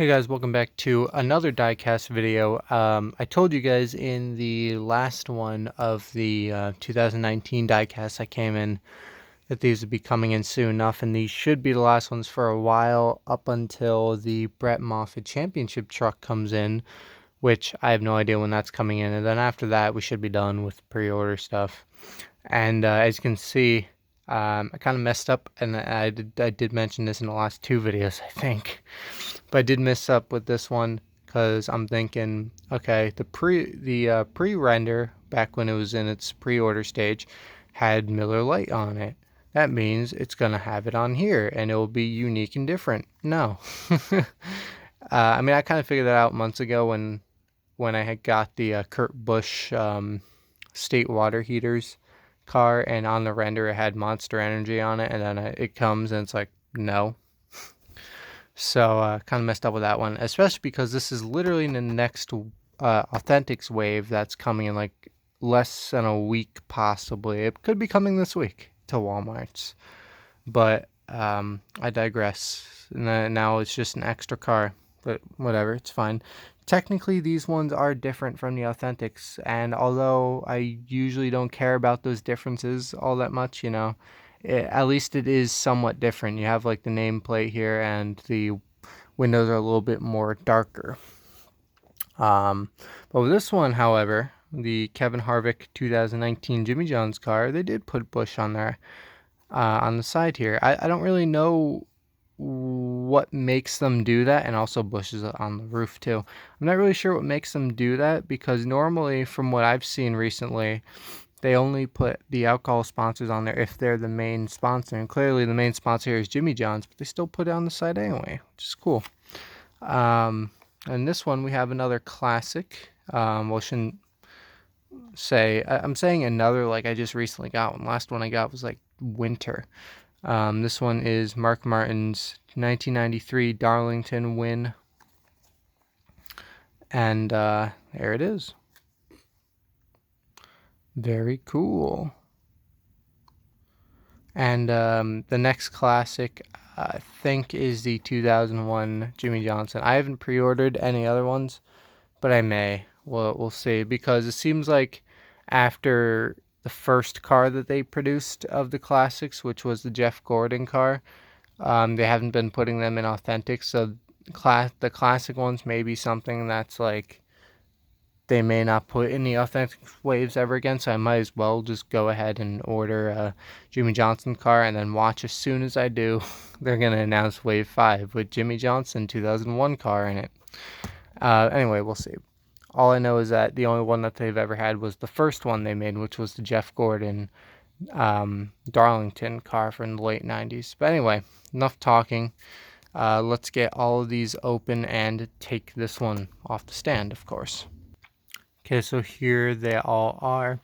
Hey guys, welcome back to another Diecast video. I told you guys in the last one of the 2019 Diecast I came in that these would be coming in soon enough, and these should be the last ones for a while up until the Brett Moffitt Championship truck comes in, which I have no idea when that's coming in, and then after that we should be done with pre-order stuff. And as you can see, I kind of messed up, and I did mention this in the last two videos, I think. But I did mess up with this one because I'm thinking, okay, the pre-render back when it was in its pre-order stage had Miller Lite on it. That means it's gonna have it on here, and it will be unique and different. No, I mean I kind of figured that out months ago when I had got the Kurt Busch state water heaters car, and on the render it had Monster Energy on it, and then it comes and it's like no. So kind of messed up with that one, especially because this is literally in the next Authentics wave that's coming in like less than a week, possibly. It could be coming this week to Walmart's, but I digress. Now it's just an extra car, but whatever, it's fine. Technically, these ones are different from the Authentics, and although I usually don't care about those differences all that much, at least it is somewhat different. You have like the nameplate here, and the windows are a little bit more darker. But with this one, however, the Kevin Harvick 2019 Jimmy John's car, they did put Busch on there on the side here. I don't really know what makes them do that, and also Busch is on the roof too. I'm not really sure what makes them do that, because normally from what I've seen recently, they only put the alcohol sponsors on there if they're the main sponsor, and clearly the main sponsor here is Jimmy John's, but they still put it on the side anyway, which is cool. And this one we have another classic. Well, shouldn't say, I'm saying another like I just recently got one. Last one I got was like winter. This one is Mark Martin's 1993 Darlington win. And there it is. Very cool. And the next classic, I think, is the 2001 Jimmy Johnson. I haven't pre-ordered any other ones, but I may. We'll see, because it seems like after the first car that they produced of the classics, which was the Jeff Gordon car, they haven't been putting them in Authentics, so the classic ones may be something that's like they may not put in the Authentic waves ever again, so I might as well just go ahead and order a Jimmy Johnson car, and then watch as soon as I do, they're going to announce Wave 5 with Jimmy Johnson 2001 car in it. Anyway, we'll see. All I know is that the only one that they've ever had was the first one they made, which was the Jeff Gordon Darlington car from the late 90s. But anyway, enough talking. Let's get all of these open and take this one off the stand, of course. Okay, so here they all are.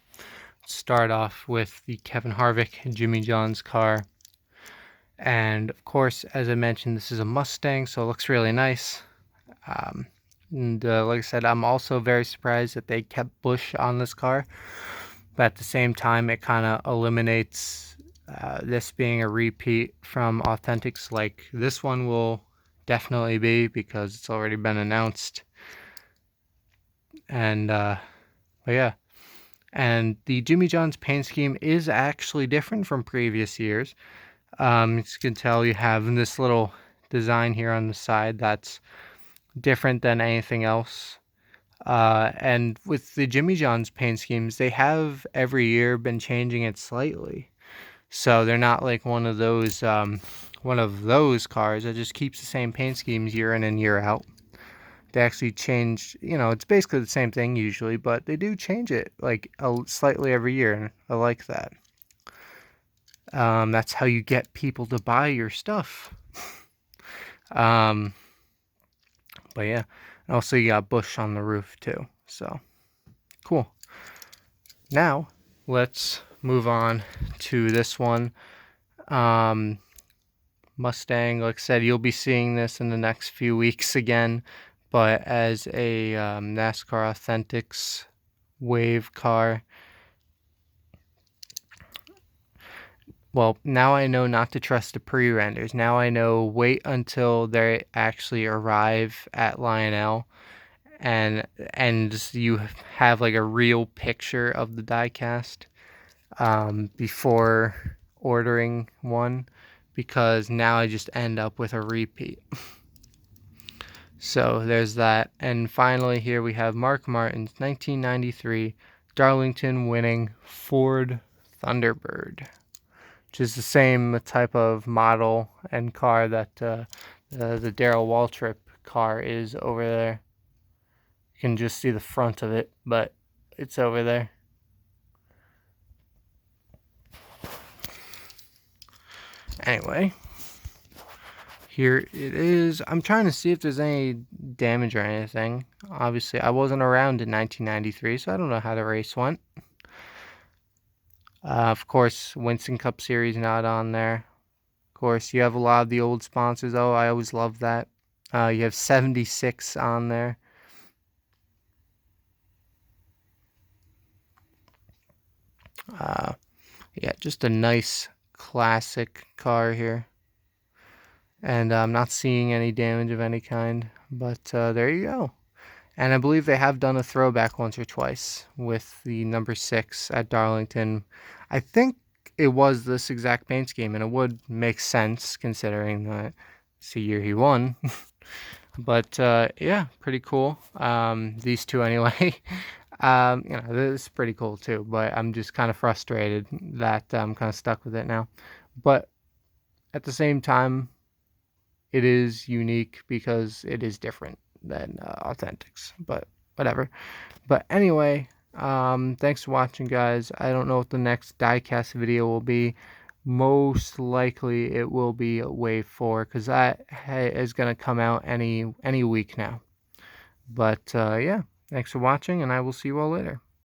Let's start off with the Kevin Harvick Jimmy John's car. And of course, as I mentioned, this is a Mustang, so it looks really nice. And like I said, I'm also very surprised that they kept Busch on this car. But at the same time, it kind of eliminates this being a repeat from Authentics. Like this one will definitely be, because it's already been announced. And but yeah, and the Jimmy John's paint scheme is actually different from previous years. As you can tell, you have this little design here on the side that's different than anything else. And with the Jimmy John's paint schemes, they have every year been changing it slightly. So they're not like one of those cars that just keeps the same paint schemes year in and year out. They actually change, it's basically the same thing usually, but they do change it like slightly every year, and I like that. That's how you get people to buy your stuff. But yeah, and also you got Busch on the roof too, so cool. Now let's move on to this one. Mustang, like I said, you'll be seeing this in the next few weeks again, but as a NASCAR Authentics wave car. Well, now I know not to trust the pre-renders. Now I know wait until they actually arrive at Lionel and you have like a real picture of the diecast before ordering one, because now I just end up with a repeat. So there's that. And finally here we have Mark Martin's 1993 Darlington winning Ford Thunderbird, which is the same type of model and car that the Darrell Waltrip car is over there. You can just see the front of it, but it's over there. Anyway, here it is. I'm trying to see if there's any damage or anything. Obviously, I wasn't around in 1993, so I don't know how the race went. Of course, Winston Cup Series not on there. Of course, you have a lot of the old sponsors. Oh, I always love that. You have 76 on there. Yeah, just a nice classic car here. And I'm not seeing any damage of any kind, but there you go. And I believe they have done a throwback once or twice with the number 6 at Darlington. I think it was this exact paint scheme, and it would make sense considering that it's the year he won. But yeah, pretty cool. These two anyway. This is pretty cool too, but I'm just kind of frustrated that I'm kind of stuck with it now. But at the same time, it is unique because it is different than Authentics, but whatever. But anyway, thanks for watching, guys. I don't know what the next diecast video will be. Most likely it will be Wave 4, because that is going to come out any week now. But yeah, thanks for watching, and I will see you all later.